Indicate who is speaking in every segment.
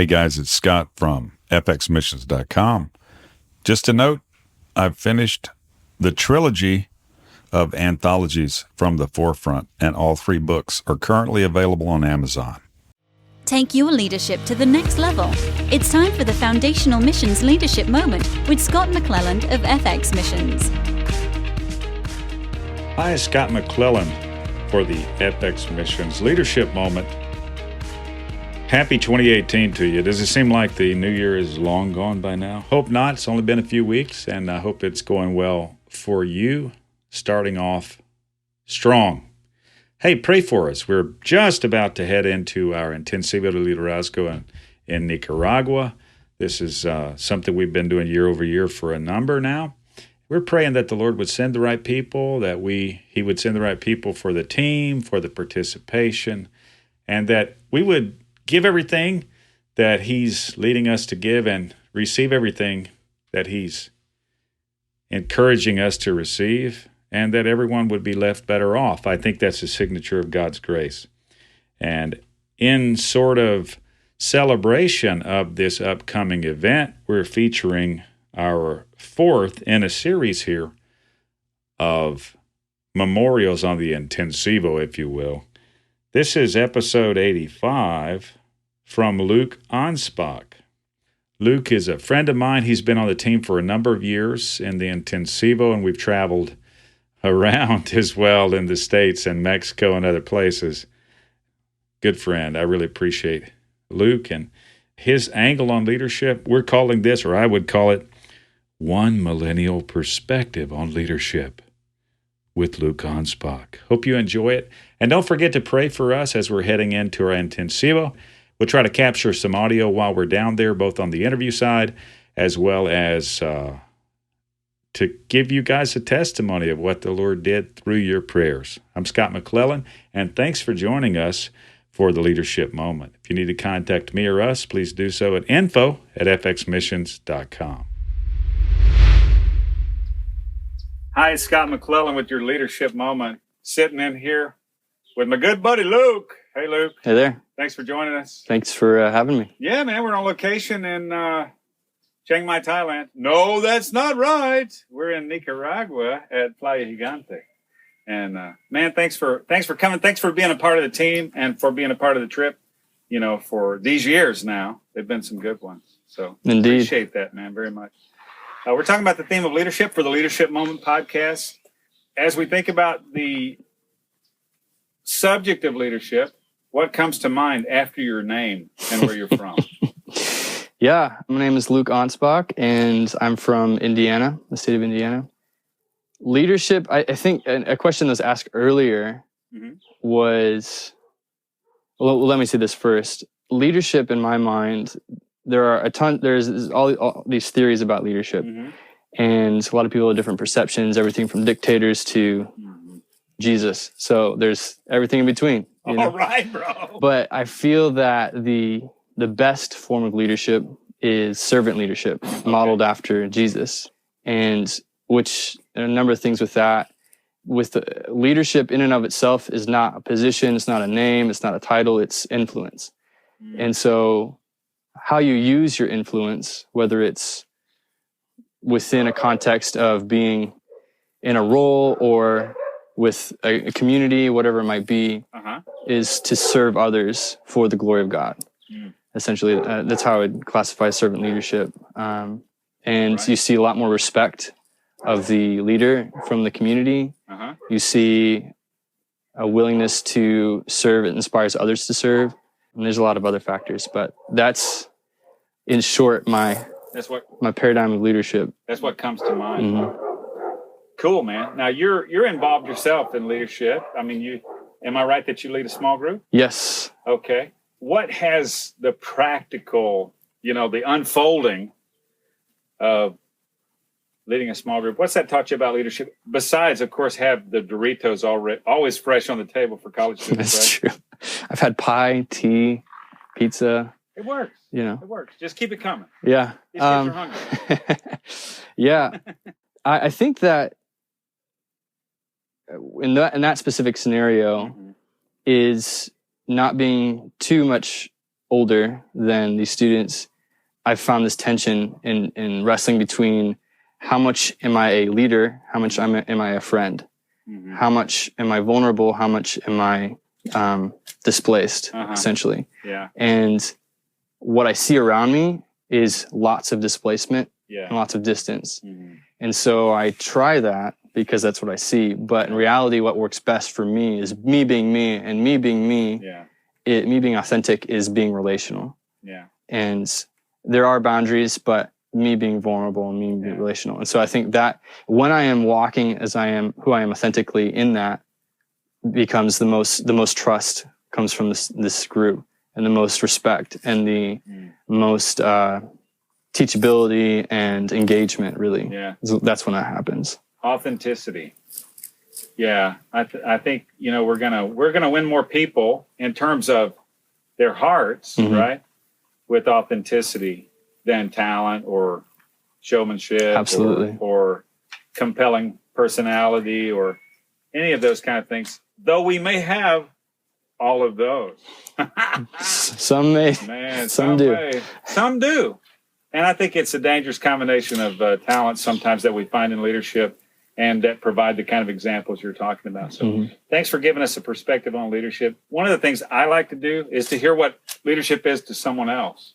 Speaker 1: Hey guys, it's Scott from fxmissions.com. Just a note, I've finished the trilogy of Anthologies from the Forefront, and all 3 books are currently available on Amazon.
Speaker 2: Take your leadership to the next level. It's time for the Foundational Missions Leadership Moment with Scott McClelland of FX Missions.
Speaker 1: Hi, Scott McClelland for the FX Missions Leadership Moment. Happy 2018 to you. Does it seem like the new year is long gone by now? Hope not. It's only been a few weeks, and I hope it's going well for you, starting off strong. Hey, pray for us. We're just about to head into our Intensivo de Liderazgo in Nicaragua. This is something we've been doing year over year for a number now. We're praying that the Lord would send the right people, that He would send the right people for the team, for the participation, and that we would give everything that He's leading us to give and receive everything that He's encouraging us to receive, and that everyone would be left better off. I think that's a signature of God's grace. And in sort of celebration of this upcoming event, we're featuring our 4th in a series here of memorials on the Intensivo, if you will. This is episode 85 from Luke Anspach. Luke is a friend of mine. He's been on the team for a number of years in the Intensivo, and we've traveled around as well in the States and Mexico and other places. Good friend. I really appreciate Luke and his angle on leadership. We're calling this, or I would call it, One Millennial Perspective on Leadership with Luke Anspach. Hope you enjoy it. And don't forget to pray for us as we're heading into our Intensivo. We'll try to capture some audio while we're down there, both on the interview side as well as to give you guys a testimony of what the Lord did through your prayers. I'm Scott McClelland, and thanks for joining us for the Leadership Moment. If you need to contact me or us, please do so at info@fxmissions.com. Hi, it's Scott McClelland with your Leadership Moment, sitting in here with my good buddy Luke. Hey, Luke.
Speaker 3: Hey there.
Speaker 1: Thanks for joining us.
Speaker 3: Thanks for having me.
Speaker 1: Yeah, man, we're on location in Chiang Mai, Thailand. No, that's not right. We're in Nicaragua at Playa Gigante. And man, thanks for coming. Thanks for being a part of the team and for being a part of the trip, for these years now. They've been some good ones. So
Speaker 3: Indeed.
Speaker 1: Appreciate that, man, very much. We're talking about the theme of leadership for the Leadership Moment podcast. As we think about the subject of leadership, what comes to mind after your name and where you're from?
Speaker 3: Yeah, my name is Luke Anspach, and I'm from Indiana, the state of Indiana. Leadership, I think a question that was asked earlier was, well, let me say this first. Leadership, in my mind, there's all these theories about leadership, and a lot of people have different perceptions, everything from dictators to Jesus. So there's everything in between.
Speaker 1: All right, bro.
Speaker 3: But I feel that the best form of leadership is servant leadership, modeled after Jesus, and which a number of things with that. With the leadership in and of itself is not a position, it's not a name, it's not a title, it's influence. And so how you use your influence, whether it's within a context of being in a role or with a community, whatever it might be, is to serve others for the glory of God. Essentially, that's how I would classify servant leadership. And you see a lot more respect of the leader from the community. You see a willingness to serve. It inspires others to serve. And there's a lot of other factors, but that's, in short, my paradigm of leadership.
Speaker 1: That's what comes to mind. Cool, man. Now you're involved yourself in leadership. I mean, am I right that you lead a small group?
Speaker 3: Yes.
Speaker 1: Okay. What has the practical, the unfolding of leading a small group, what's that taught you about leadership? Besides, of course, have the Doritos always fresh on the table for college students.
Speaker 3: That's true. I've had pie, tea, pizza.
Speaker 1: It works. It works. Just keep it coming.
Speaker 3: Yeah.
Speaker 1: These kids are hungry.
Speaker 3: Yeah. I think that in that specific scenario is not being too much older than these students, I found this tension in wrestling between how much am I a leader, how much am I a friend, how much am I vulnerable, how much am I displaced, essentially.
Speaker 1: Yeah.
Speaker 3: And what I see around me is lots of displacement and lots of distance. And so I try that because that's what I see. But in reality, what works best for me is me being me, and me being me, me being authentic is being relational.
Speaker 1: Yeah.
Speaker 3: And there are boundaries, but me being vulnerable and me being relational. And so I think that when I am walking as I am, who I am authentically in that, becomes the most trust comes from this group, and the most respect, and the most teachability and engagement, really.
Speaker 1: Yeah.
Speaker 3: That's when that happens.
Speaker 1: Authenticity. Yeah. I think, we're gonna win more people in terms of their hearts, right? With authenticity than talent or showmanship.
Speaker 3: Absolutely.
Speaker 1: Or compelling personality or any of those kind of things. Though we may have all of those.
Speaker 3: Some may.
Speaker 1: Man,
Speaker 3: some do.
Speaker 1: May. Some do. And I think it's a dangerous combination of talent sometimes that we find in leadership and that provide the kind of examples you're talking about. So thanks for giving us a perspective on leadership. One of the things I like to do is to hear what leadership is to someone else.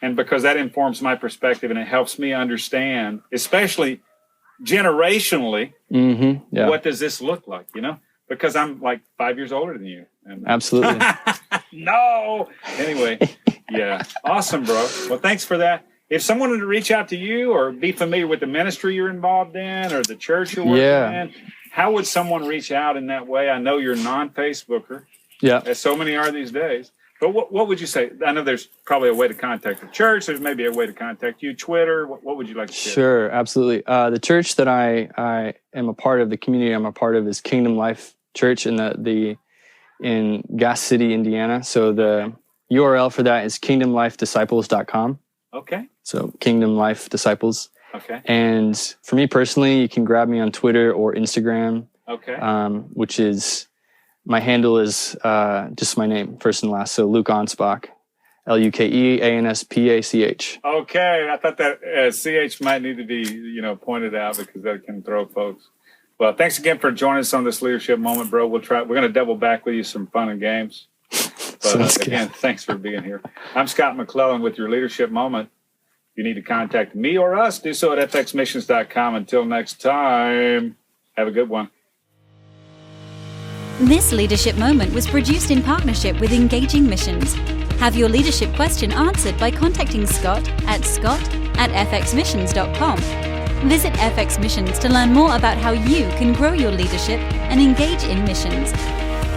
Speaker 1: And because that informs my perspective and it helps me understand, especially generationally, what does this look like, Because I'm like 5 years older than you. And
Speaker 3: Absolutely.
Speaker 1: No. Anyway, yeah. Awesome, bro. Well, thanks for that. If someone wanted to reach out to you or be familiar with the ministry you're involved in or the church you're working in, how would someone reach out in that way? I know you're non-Facebooker, as so many are these days. But what would you say? I know there's probably a way to contact the church. There's maybe a way to contact you, Twitter. What would you like to share?
Speaker 3: Sure, absolutely. The church that I am a part of, the community I'm a part of, is Kingdom Life Church in Gas City, Indiana. So the URL for that is kingdomlifedisciples.com.
Speaker 1: Okay.
Speaker 3: So Kingdom Life Disciples.
Speaker 1: Okay.
Speaker 3: And for me personally, you can grab me on Twitter or Instagram.
Speaker 1: Okay.
Speaker 3: Which is, my handle is just my name, first and last. So Luke Anspach, LukeAnspach.
Speaker 1: Okay. I thought that CH might need to be, pointed out because that can throw folks. Well, thanks again for joining us on this leadership moment, bro. We're going to double back with you some fun and games. But again, thanks for being here. I'm Scott McClelland with your leadership moment. If you need to contact me or us, do so at fxmissions.com. Until next time, have a good one.
Speaker 2: This leadership moment was produced in partnership with Engaging Missions. Have your leadership question answered by contacting Scott at fxmissions.com. Visit FX Missions to learn more about how you can grow your leadership and engage in missions.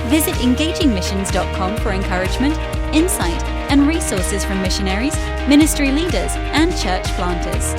Speaker 2: Visit engagingmissions.com for encouragement, insight, and resources from missionaries, ministry leaders, and church planters.